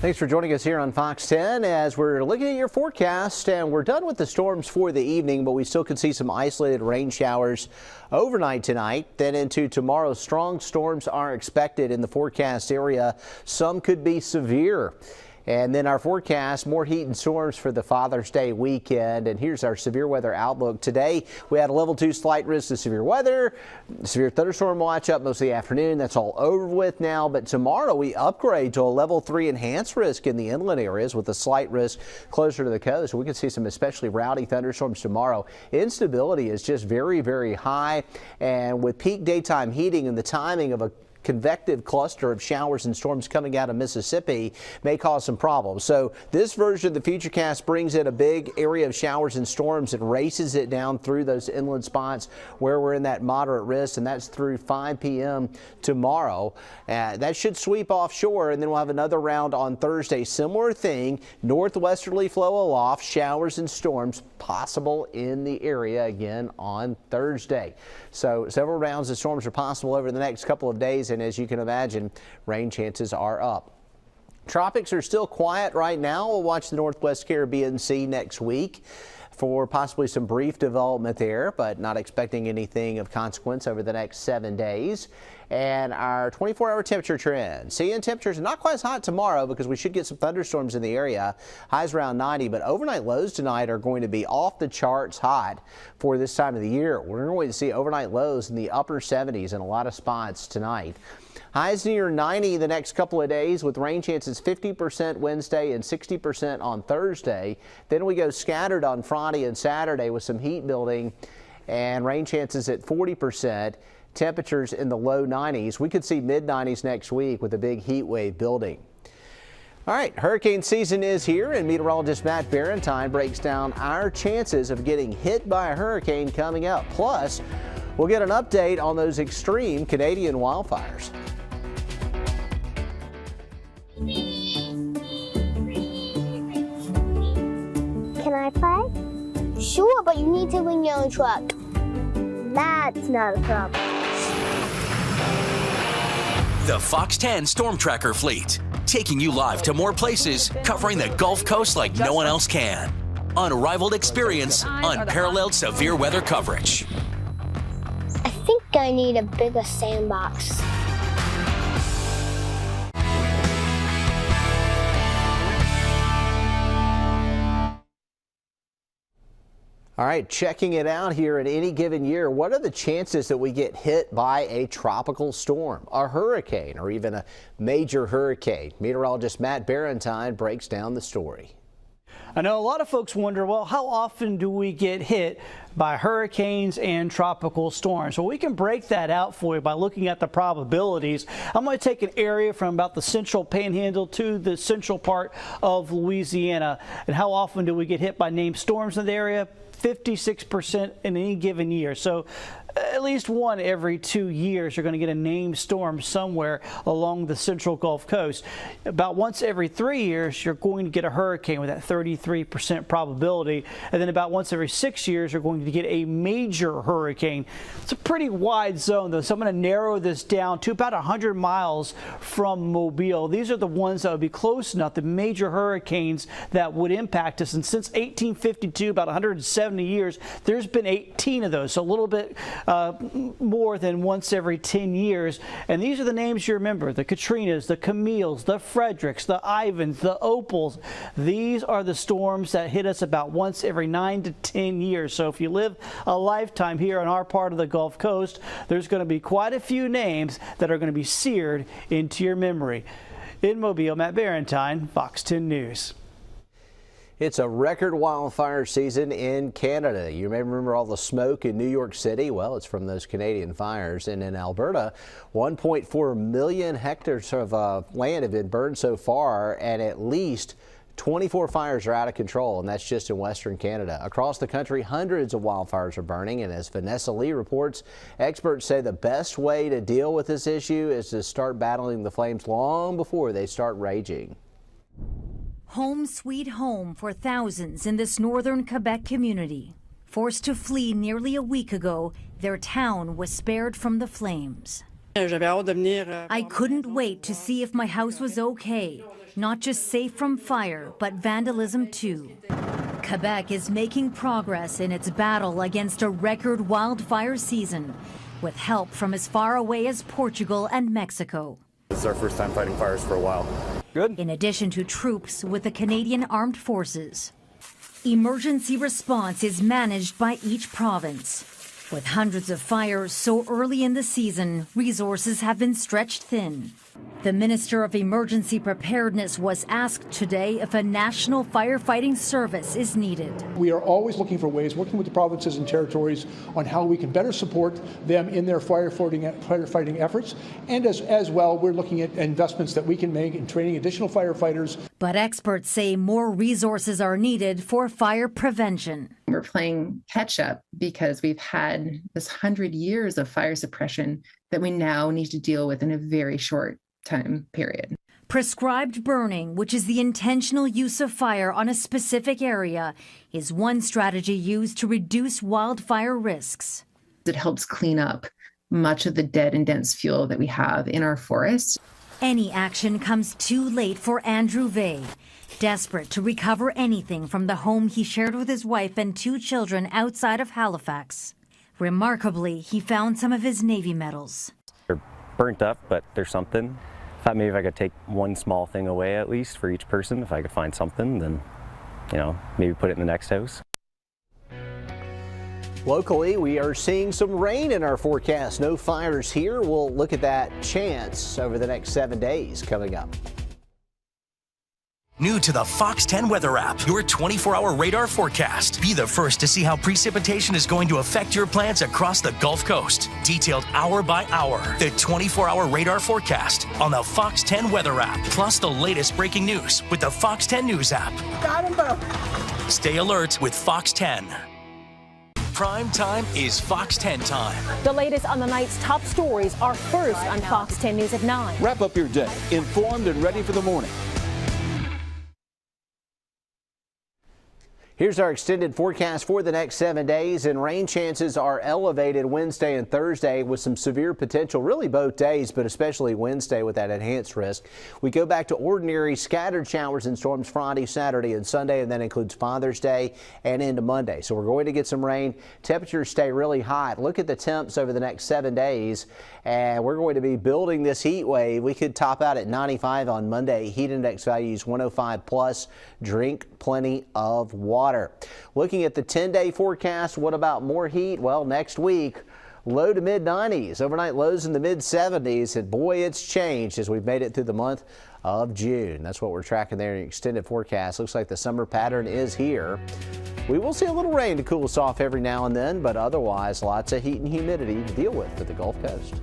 Thanks for joining us here on Fox 10 as we're looking at your forecast, and we're done with the storms for the evening, but we still can see some isolated rain showers overnight tonight. Then into tomorrow, strong storms are expected in the forecast area. Some could be severe. And then our forecast, more heat and storms for the Father's Day weekend. And here's our severe weather outlook. Today, we had a level 2 slight risk of severe weather. Severe thunderstorm watch up most of the afternoon. That's all over with now. But tomorrow, we upgrade to a level 3 enhanced risk in the inland areas with a slight risk closer to the coast. We can see some especially rowdy thunderstorms tomorrow. Instability is just very, very high. And with peak daytime heating and the timing of a convective cluster of showers and storms coming out of Mississippi may cause some problems. So this version of the Futurecast brings in a big area of showers and storms and races it down through those inland spots where we're in that moderate risk, and that's through 5 p.m. tomorrow. That should sweep offshore, and then we'll have another round on Thursday. Similar thing, northwesterly flow aloft, showers and storms possible in the area again on Thursday. So several rounds of storms are possible over the next couple of days, and as you can imagine, rain chances are up. Tropics are still quiet right now. We'll watch the Northwest Caribbean Sea next week for possibly some brief development there, but not expecting anything of consequence over the next 7 days. And our 24-hour temperature trend. Seeing temperatures not quite as hot tomorrow because we should get some thunderstorms in the area. Highs around 90, but overnight lows tonight are going to be off the charts hot for this time of the year. We're going to see overnight lows in the upper 70s in a lot of spots tonight. Highs near 90 the next couple of days with rain chances 50% Wednesday and 60% on Thursday. Then we go scattered on Friday and Saturday with some heat building and rain chances at 40%. Temperatures in the low 90s. We could see mid-90s next week with a big heat wave building. All right, hurricane season is here, and meteorologist Matt Barentine breaks down our chances of getting hit by a hurricane coming up. Plus, we'll get an update on those extreme Canadian wildfires. Can I play? Sure, but you need to bring your own truck. That's not a problem. The Fox 10 Storm Tracker Fleet, taking you live to more places, covering the Gulf Coast like no one else can. Unrivaled experience, unparalleled severe weather coverage. I think I need a bigger sandbox. All right, checking it out here in any given year, what are the chances that we get hit by a tropical storm, a hurricane, or even a major hurricane? Meteorologist Matt Barentine breaks down the story. I know a lot of folks wonder, well, how often do we get hit by hurricanes and tropical storms? Well, we can break that out for you by looking at the probabilities. I'm going to take an area from about the central panhandle to the central part of Louisiana. And how often do we get hit by named storms in the area? 56% in any given year. So at least one every 2 years you're going to get a named storm somewhere along the central Gulf Coast. About once every 3 years you're going to get a hurricane with that 33% probability, and then about once every 6 years you're going to get a major hurricane. It's a pretty wide zone though, so I'm going to narrow this down to about 100 miles from Mobile. These are the ones that would be close enough, the major hurricanes that would impact us, and since 1852, about 170 years, there's been 18 of those, so a little bit more than once every 10 years. And these are the names you remember: the Katrinas, the Camille's, the Fredericks, the Ivans, the Opals. These are the storms that hit us about once every 9 to 10 years. So if you live a lifetime here on our part of the Gulf Coast, there's going to be quite a few names that are going to be seared into your memory. In Mobile, Matt Barentine, Fox 10 News. It's a record wildfire season in Canada. You may remember all the smoke in New York City. Well, it's from those Canadian fires. And in Alberta, 1.4 million hectares of land have been burned so far, and at least 24 fires are out of control, and that's just in Western Canada. Across the country, hundreds of wildfires are burning, and as Vanessa Lee reports, experts say the best way to deal with this issue is to start battling the flames long before they start raging. Home sweet home for thousands in this northern Quebec community. Forced to flee nearly a week ago, their town was spared from the flames. I couldn't wait to see if my house was okay, not just safe from fire, but vandalism too. Quebec is making progress in its battle against a record wildfire season, with help from as far away as Portugal and Mexico. This is our first time fighting fires for a while. Good. In addition to troops with the Canadian Armed Forces. Emergency response is managed by each province. With hundreds of fires so early in the season, resources have been stretched thin. The Minister of Emergency Preparedness was asked today if a national firefighting service is needed. We are always looking for ways, working with the provinces and territories, on how we can better support them in their firefighting efforts. And as well, we're looking at investments that we can make in training additional firefighters. But experts say more resources are needed for fire prevention. We're playing catch up because we've had this 100 years of fire suppression that we now need to deal with in a very short time period. Prescribed burning, which is the intentional use of fire on a specific area, is one strategy used to reduce wildfire risks. It helps clean up much of the dead and dense fuel that we have in our forests. Any action comes too late for Andrew Vey, desperate to recover anything from the home he shared with his wife and 2 children outside of Halifax. Remarkably, he found some of his Navy medals. They're burnt up, but there's something. I thought maybe if I could take one small thing away at least for each person, if I could find something, then, maybe put it in the next house. Locally, we are seeing some rain in our forecast. No fires here. We'll look at that chance over the next 7 days coming up. New to the FOX10 weather app, your 24-hour radar forecast. Be the first to see how precipitation is going to affect your plants across the Gulf Coast. Detailed hour by hour, the 24-hour radar forecast on the FOX10 weather app. Plus the latest breaking news with the FOX10 News app. Got him both. Stay alert with FOX10. Prime time is FOX10 time. The latest on the night's top stories are first on Fox 10 News at 9. Wrap up your day, informed and ready for the morning. Here's our extended forecast for the next 7 days, and rain chances are elevated Wednesday and Thursday with some severe potential really both days, but especially Wednesday with that enhanced risk. We go back to ordinary scattered showers and storms Friday, Saturday, and Sunday, and that includes Father's Day and into Monday. So we're going to get some rain. Temperatures stay really hot. Look at the temps over the next 7 days, and we're going to be building this heat wave. We could top out at 95 on Monday. Heat index values 105 plus. Drink plenty of water. Looking at the 10-day forecast, what about more heat? Well, next week, low to mid 90s, overnight lows in the mid 70s, and boy, it's changed as we've made it through the month of June. That's what we're tracking there in the extended forecast. Looks like the summer pattern is here. We will see a little rain to cool us off every now and then, but otherwise lots of heat and humidity to deal with for the Gulf Coast.